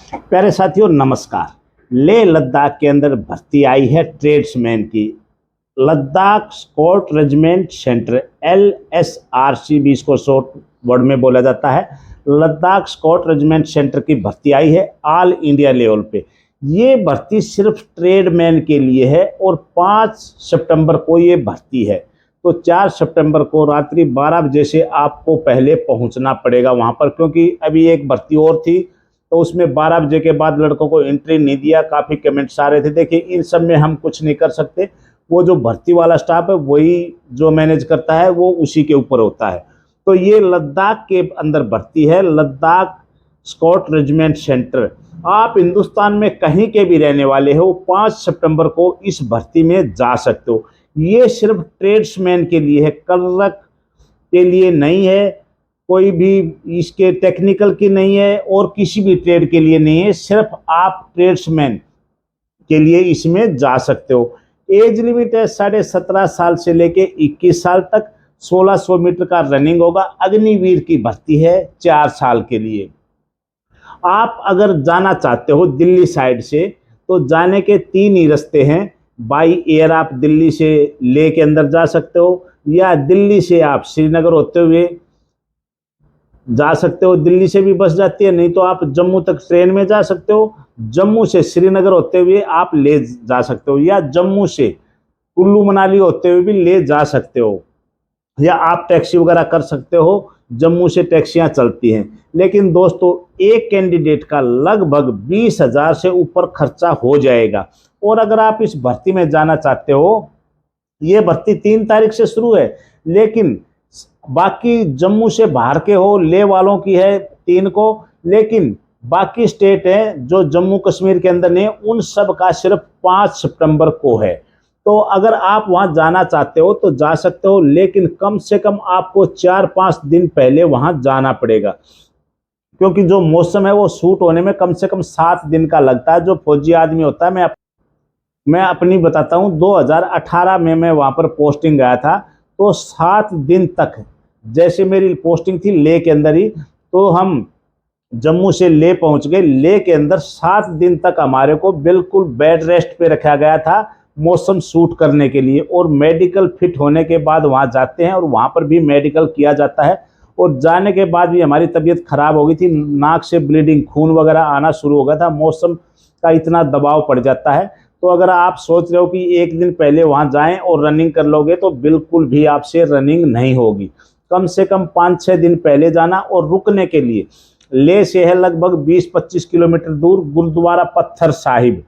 प्यारे साथियों नमस्कार। लेह लद्दाख के अंदर भर्ती आई है ट्रेड्समैन की। Ladakh scout regiment centre LSRC भी इसको शॉर्ट वर्ड में बोला जाता है। लद्दाख स्कॉट रेजिमेंट सेंटर की भर्ती आई है ऑल इंडिया लेवल पे। ये भर्ती सिर्फ ट्रेडमैन के लिए है और 5 सितंबर को ये भर्ती है। तो 4 सितंबर को रात्रि 12 बजे से आपको पहले पहुंचना पड़ेगा वहां पर, क्योंकि अभी एक भर्ती और थी तो उसमें 12 बजे के बाद लड़कों को एंट्री नहीं दिया। काफ़ी कमेंट्स आ रहे थे। देखिए इन सब में हम कुछ नहीं कर सकते, वो जो भर्ती वाला स्टाफ है वही जो मैनेज करता है, वो उसी के ऊपर होता है। तो ये लद्दाख के अंदर भर्ती है, लद्दाख स्कॉट रेजिमेंट सेंटर। आप हिंदुस्तान में कहीं के भी रहने वाले हो 5 सितंबर को इस भर्ती में जा सकते हो। ये सिर्फ ट्रेड्समैन के लिए है, क्लर्क के लिए नहीं है, कोई भी इसके टेक्निकल की नहीं है और किसी भी ट्रेड के लिए नहीं है। सिर्फ आप ट्रेड्समैन के लिए इसमें जा सकते हो। एज लिमिट है 17.5 साल से लेके 21 साल तक। 1600 मीटर का रनिंग होगा। अग्निवीर की भर्ती है 4 साल के लिए। आप अगर जाना चाहते हो दिल्ली साइड से तो जाने के 3 ही रास्ते हैं। बाई एयर आप दिल्ली से लेह के अंदर जा सकते हो, या दिल्ली से आप श्रीनगर होते हुए जा सकते हो। दिल्ली से भी बस जाती है, नहीं तो आप जम्मू तक ट्रेन में जा सकते हो। जम्मू से श्रीनगर होते हुए आप ले जा सकते हो, या जम्मू से कुल्लू मनाली होते हुए भी ले जा सकते हो, या आप टैक्सी वगैरह कर सकते हो। जम्मू से टैक्सियां चलती हैं। लेकिन दोस्तों एक कैंडिडेट का लगभग 20,000 से ऊपर खर्चा हो जाएगा। और अगर आप इस भर्ती में जाना चाहते हो, ये भर्ती 3 तारीख से शुरू है, लेकिन बाकी जम्मू से बाहर के हो, लेह वालों की है 3 को, लेकिन बाकी स्टेट हैं जो जम्मू कश्मीर के अंदर नहीं, उन सब का सिर्फ 5 सितंबर को है। तो अगर आप वहां जाना चाहते हो तो जा सकते हो, लेकिन कम से कम आपको 4-5 दिन पहले वहां जाना पड़ेगा, क्योंकि जो मौसम है वो सूट होने में कम से कम 7 दिन का लगता है। जो फौजी आदमी होता है, मैं अपनी बताता हूँ, 2018 में मैं वहाँ पर पोस्टिंग गया था, तो 7 दिन तक जैसे मेरी पोस्टिंग थी लेह के अंदर ही, तो हम जम्मू से लेह पहुँच गए। लेह के अंदर 7 दिन तक हमारे को बिल्कुल बेड रेस्ट पे रखा गया था, मौसम सूट करने के लिए। और मेडिकल फिट होने के बाद वहाँ जाते हैं और वहाँ पर भी मेडिकल किया जाता है। और जाने के बाद भी हमारी तबीयत ख़राब हो गई थी, नाक से ब्लीडिंग, खून वगैरह आना शुरू हो गया था। मौसम का इतना दबाव पड़ जाता है। तो अगर आप सोच रहे हो कि एक दिन पहले वहाँ जाएं और रनिंग कर लोगे, तो बिल्कुल भी आपसे रनिंग नहीं होगी। कम से कम 5-6 दिन पहले जाना। और रुकने के लिए लेह से है लगभग 20-25 किलोमीटर दूर गुरुद्वारा पत्थर साहिब,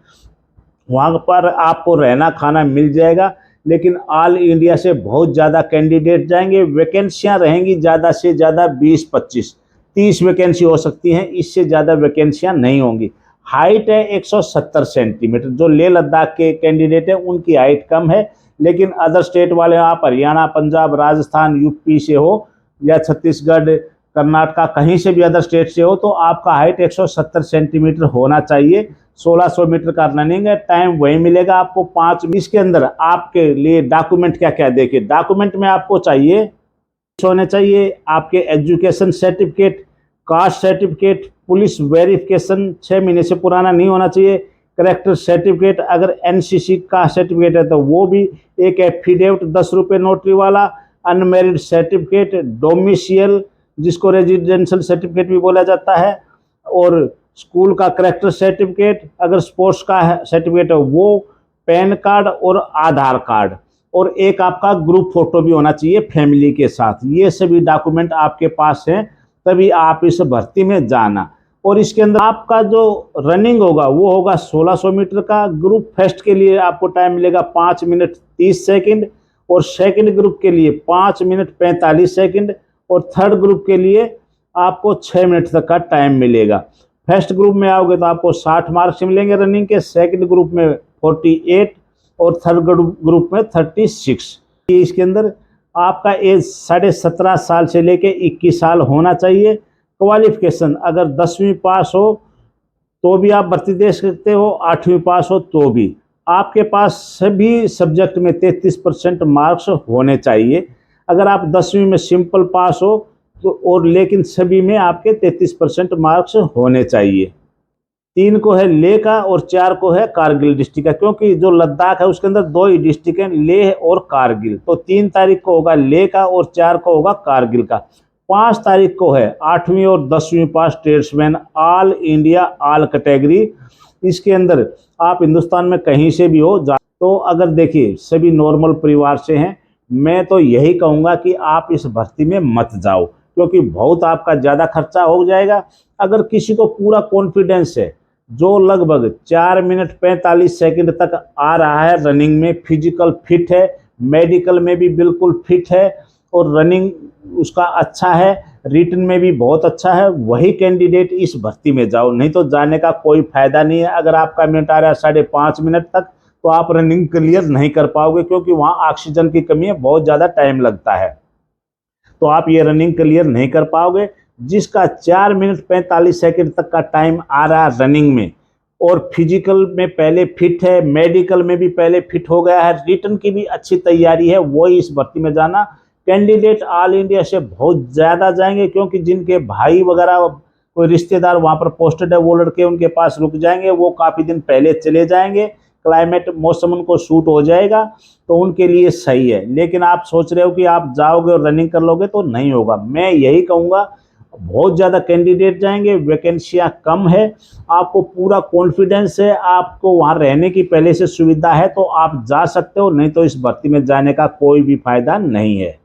वहाँ पर आपको रहना खाना मिल जाएगा। लेकिन ऑल इंडिया से बहुत ज़्यादा कैंडिडेट जाएंगे। वैकेंसियाँ रहेंगी ज़्यादा से ज़्यादा 20-25, 30 वैकेंसी हो सकती हैं, इससे ज़्यादा वैकेंसियाँ नहीं होंगी। हाइट है 170 सेंटीमीटर। जो लेह लद्दाख के कैंडिडेट हैं उनकी हाइट कम है, लेकिन अदर स्टेट वाले, आप हरियाणा, पंजाब, राजस्थान, यूपी से हो, या छत्तीसगढ़, कर्नाटका, कहीं से भी अदर स्टेट से हो, तो आपका हाइट 170 सेंटीमीटर होना चाहिए। 1600 मीटर का रनिंग है। टाइम वही मिलेगा आपको 5:20 के अंदर। आपके लिए डॉक्यूमेंट क्या क्या देखिए, डॉक्यूमेंट में आपको चाहिए होने चाहिए आपके education certificate, caste certificate, police verification 6 महीने से पुराना नहीं होना चाहिए, करेक्टर सर्टिफिकेट, अगर NCC का सर्टिफिकेट है तो वो भी, एक एफिडेविट 10 रुपये नोटरी वाला, अनमेरिड सर्टिफिकेट, डोमिसियल जिसको रेजिडेंशियल सर्टिफिकेट भी बोला जाता है, और स्कूल का करेक्टर सर्टिफिकेट, अगर स्पोर्ट्स का सर्टिफिकेट है वो, पैन कार्ड और आधार कार्ड, और एक आपका ग्रुप फोटो भी होना चाहिए फैमिली के साथ। ये सभी डॉक्यूमेंट आपके पास हैं तभी आप इस भर्ती में जाना। और इसके अंदर आपका जो रनिंग होगा वो होगा 1600 मीटर का। ग्रुप फर्स्ट के लिए आपको टाइम मिलेगा 5 मिनट 30 सेकंड, और सेकंड ग्रुप के लिए 5 मिनट 45 सेकंड, और थर्ड ग्रुप के लिए आपको 6 मिनट तक का टाइम मिलेगा। फर्स्ट ग्रुप में आओगे तो आपको 60 मार्क्स मिलेंगे रनिंग के, सेकंड ग्रुप में 48, और थर्ड ग्रुप में 36। इसके अंदर आपका एज 17.5 साल से लेके 21 साल होना चाहिए। क्वालिफिकेशन अगर 10वीं पास हो तो भी आप भर्ती दे सकते हो, 8वीं पास हो तो भी। आपके पास सभी सब्जेक्ट में 33% मार्क्स होने चाहिए। अगर आप 10वीं में सिंपल पास हो तो, और लेकिन सभी में आपके 33% मार्क्स होने चाहिए। 3 को है लेह का और 4 को है कारगिल डिस्ट्रिक्ट का, क्योंकि जो लद्दाख है उसके अंदर 2 ही डिस्ट्रिक्ट हैं, लेह और कारगिल। तो 3 तारीख को होगा लेह का और 4 को होगा कारगिल का। 5 तारीख को है 8वीं और 10वीं पास tradesman all India all category. इसके अंदर आप हिंदुस्तान में कहीं से भी हो तो अगर देखिए सभी नॉर्मल परिवार से हैं, मैं तो यही कहूँगा कि आप इस भर्ती में मत जाओ, क्योंकि बहुत आपका ज़्यादा खर्चा हो जाएगा। अगर किसी को पूरा कॉन्फिडेंस है, जो लगभग 4 मिनट 45 सेकंड तक आ रहा है रनिंग में, फिजिकल फिट है, मेडिकल में भी बिल्कुल फिट है और रनिंग उसका अच्छा है, रिटन में भी बहुत अच्छा है, वही कैंडिडेट इस भर्ती में जाओ। नहीं तो जाने का कोई फायदा नहीं है। अगर आपका मिनट आ रहा है 5.5 मिनट तक, तो आप रनिंग क्लियर नहीं कर पाओगे, क्योंकि वहाँ ऑक्सीजन की कमी है, बहुत ज़्यादा टाइम लगता है, तो आप ये रनिंग क्लियर नहीं कर पाओगे। जिसका 4 मिनट 45 सेकंड तक का टाइम आ रहा है रनिंग में और फिजिकल में पहले फिट है, मेडिकल में भी पहले फिट हो गया है, रिटन की भी अच्छी तैयारी है, वही इस भर्ती में जाना। कैंडिडेट ऑल इंडिया से बहुत ज़्यादा जाएंगे, क्योंकि जिनके भाई वगैरह कोई रिश्तेदार वहाँ पर पोस्टेड है, वो लड़के उनके पास रुक जाएंगे, वो काफ़ी दिन पहले चले जाएंगे, क्लाइमेट मौसम उनको सूट हो जाएगा, तो उनके लिए सही है। लेकिन आप सोच रहे हो कि आप जाओगे और रनिंग कर लोगे, तो नहीं होगा। मैं यही कहूँगा, बहुत ज़्यादा कैंडिडेट जाएंगे, वैकेंसियाँ कम है, आपको पूरा कॉन्फिडेंस है, आपको वहाँ रहने की पहले से सुविधा है, तो आप जा सकते हो। नहीं तो इस भर्ती में जाने का कोई भी फायदा नहीं है।